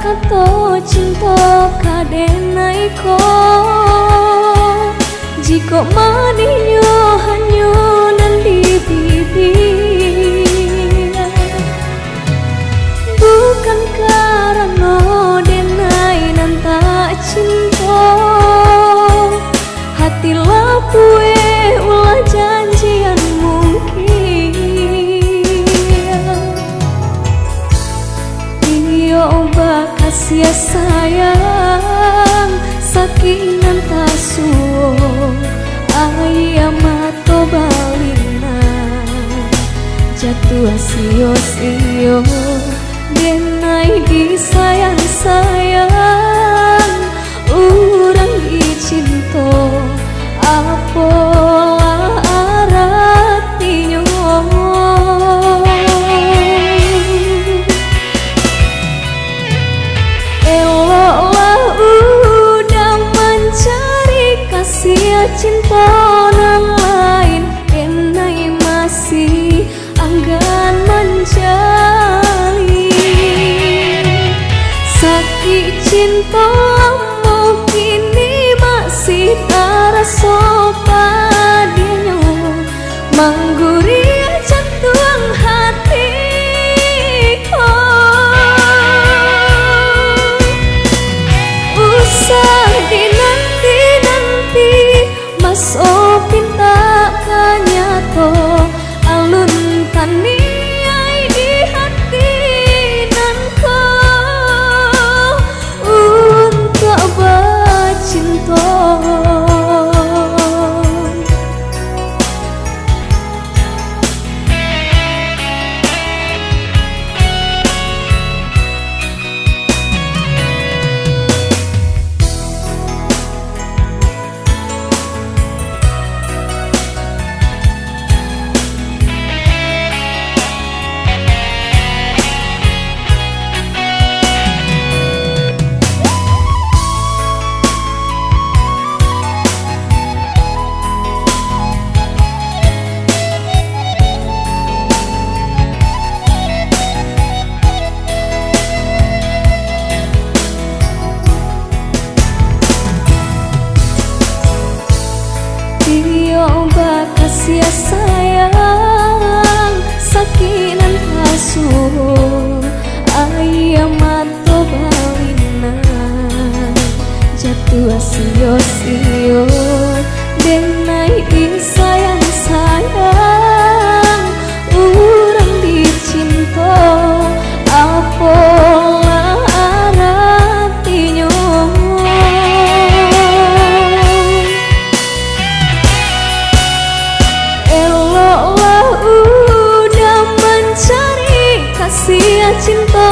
kato cinta kadenai ko jika maninyo hanyo nandi bibir bukan karena denai nan tak cinta hati lapue ulah janjian mungkin kasih sayang sakingan tasuo ayam mato balina jatuh sio-sio denai disayang-sayang urang dicinto apola aratinya cinta orang lain enai masih enggan menjalin sakit cinta lamu kini masih terasa padanya mengguri jantung hatiku usah dinanti-nanti Mas pinta kanyato alun taniai di hati nanko untuk bercinta kasih sayang sakinan kasuh ayam mato balina jatuh sio-sio denai disayang-sayang urang dicinta apola aratinya kasih cinta